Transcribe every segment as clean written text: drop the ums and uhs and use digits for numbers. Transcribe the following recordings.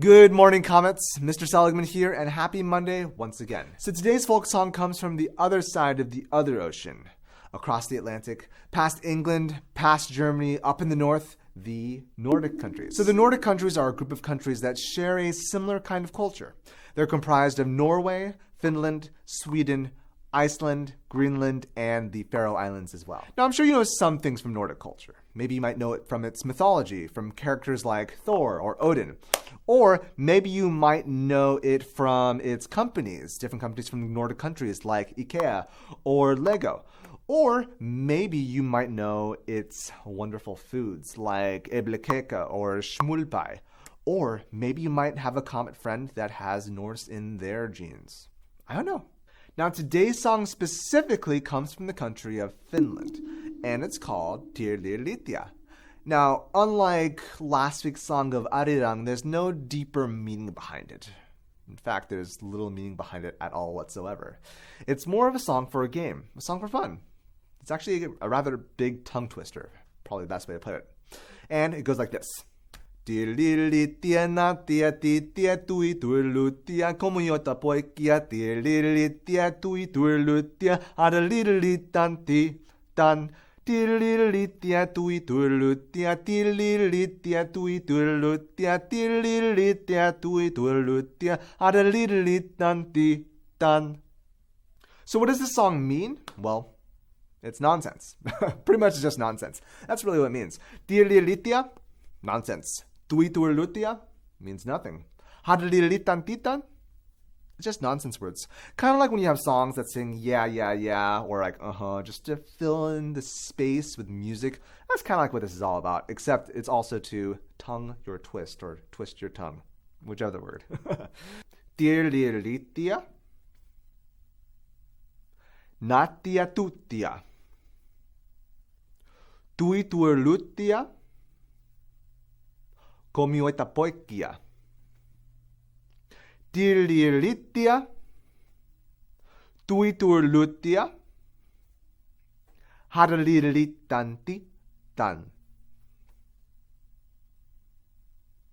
Good morning, Comets. Mr. Seligman here, and happy Monday once again. So today's folk song comes from the other side of the other ocean, across the Atlantic, past England, past Germany, up in the north, the Nordic countries. So the Nordic countries are a group of countries that share a similar kind of culture. They're comprised of Norway, Finland, Sweden, Iceland, Greenland, and the Faroe Islands as well. Now, I'm sure you know some things from Nordic culture. Maybe you might know it from its mythology, from characters like Thor or Odin. Or maybe you might know it from its companies, different companies from Nordic countries like IKEA or Lego. Or maybe you might know its wonderful foods like ÄBLEKAGE or smulpai. Or maybe you might have a comet friend that has Norse in their genes. I don't know. Now, today's song specifically comes from the country of Finland, and it's called Tirlirlittiä. Now, unlike last week's song of Arirang, there's no deeper meaning behind it. In fact, there's little meaning behind it at all whatsoever. It's more of a song for a game, a song for fun. It's actually a rather big tongue twister, probably the best way to put it. And it goes like this. Tirlirlittiä nattia tittiä tui tuirluttia komujoita poikia tirlirlittiä tui tuirluttia adalirlitan ti tan tirlirlittiä tui tuirluttia tirlirlittiä tui tuirluttia tirlirlittiä tui tuirluttia adalirlitan ti tan. So what does this song mean? Well, it's nonsense. Pretty much just nonsense. That's really what it means. Tirlirlittiä, nonsense. Tui tuirluttia means nothing. Hadalirlitan titan, just nonsense words. Kind of like when you have songs that sing yeah, or like just to fill in the space with music. That's kind of like what this is all about, except it's also to tongue your twist or twist your tongue, whichever word. Tirlirlittiä, nattia tuttia, tui tuirluttia, komioita poikia. Tirlirlittiä, tui tuirluttia, hadalirlitanti tan.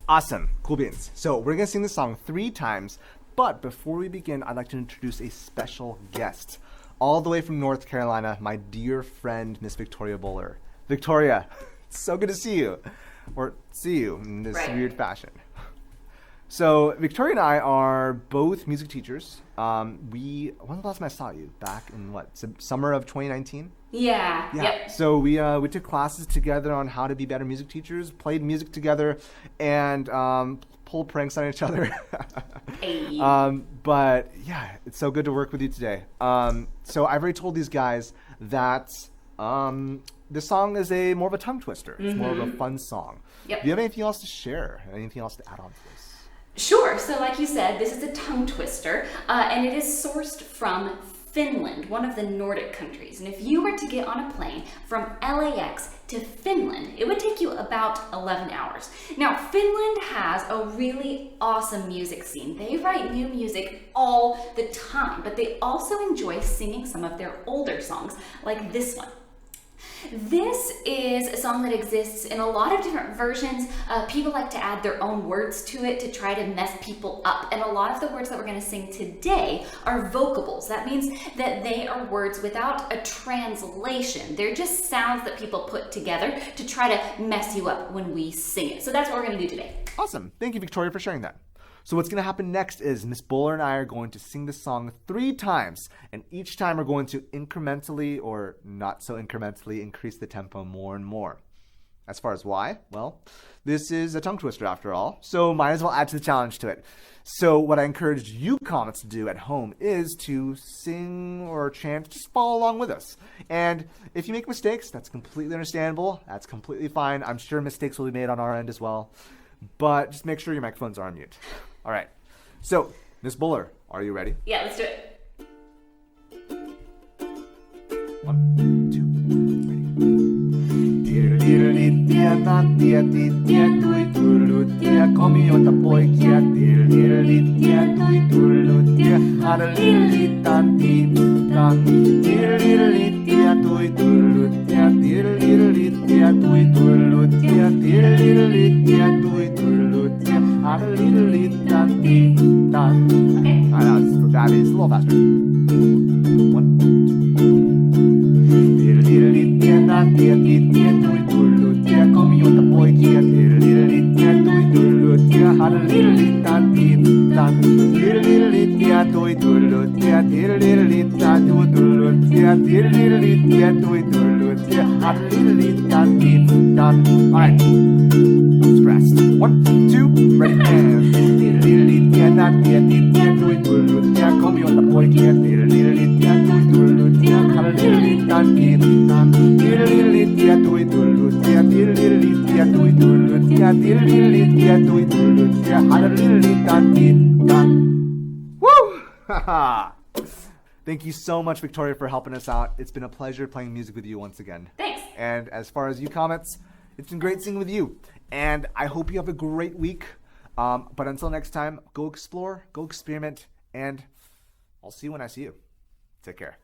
Awesome. Cool beans. So we're going to sing this song 3 times, but before we begin, I'd like to introduce a special guest. All the way from North Carolina, my dear friend, Miss Victoria Bowler. Victoria, it's so good to see you. Or see you in this weird fashion. So Victoria and I are both music teachers. When was the last time I saw you? Back in summer of 2019? Yeah. Yep. So we took classes together on how to be better music teachers, played music together, and pulled pranks on each other. Hey. But yeah, it's so good to work with you today. So I've already told these guys that this song is more of a tongue twister. It's more of a fun song. Yep. Do you have anything else to share? Anything else to add on to this? Sure. So like you said, this is a tongue twister, and it is sourced from Finland, one of the Nordic countries. And if you were to get on a plane from LAX to Finland, it would take you about 11 hours. Now, Finland has a really awesome music scene. They write new music all the time, but they also enjoy singing some of their older songs, like this one. This is a song that exists in a lot of different versions. People like to add their own words to it to try to mess people up. And a lot of the words that we're going to sing today are vocables. That means that they are words without a translation. They're just sounds that people put together to try to mess you up when we sing it. So that's what we're going to do today. Awesome. Thank you, Victoria, for sharing that. So what's going to happen next is Miss Bowler and I are going to sing this song 3 times, and each time we're going to incrementally or not so incrementally increase the tempo more and more. As far as why, well, this is a tongue twister after all, so might as well add to the challenge to it. So what I encourage you Comets to do at home is to sing or chant, just follow along with us. And if you make mistakes, that's completely understandable. That's completely fine. I'm sure mistakes will be made on our end as well. But just make sure your microphones are on mute. All right. So, Miss Bowler, are you ready? Yeah, let's do it. 1, 2, 3. Tirlirlittiä, nattia, tittiä, tui tuirluttia, komioita poikia. Tirlirlittiä, tui tuirluttia, adalirlitan titan. Tirlirlittiä, tui tuirluttia, tirlirlittiä, tui tuirluttia, tirlirlittiä, tui tuirluttia. Done. Okay. That is a little faster. 1, 2. Tirlirlittiä, tirlirlittiä, tui tulluttia, komioita poikia. Tirlirlittiä, tui tulluttia, hadelirlittia, tiitan. Tirlirlittiä, tui tulluttia, tirlirlittiä, tui tulluttia, tirlirlittiä, tui tulluttia, hadelirlittia, tiitan. Alright. Expressed. 1, 2, ready, and tirlirlittiä, tirlirlittiä, tui tulluttia, komioita poikia. Tirlirlittiä, tui tulluttia, hadelirlittia, tiitan. Tirlirlittiä, tui tulluttia, tirlirlittiä, tui tulluttia, tirlirlittiä, tui tulluttia, hadelirlittia, tiitan. Woo! Thank you so much, Victoria, for helping us out. It's been a pleasure playing music with you once again. Thanks. And as far as you comments, it's been great singing with you. And I hope you have a great week. But until next time, go explore, go experiment, and I'll see you when I see you. Take care.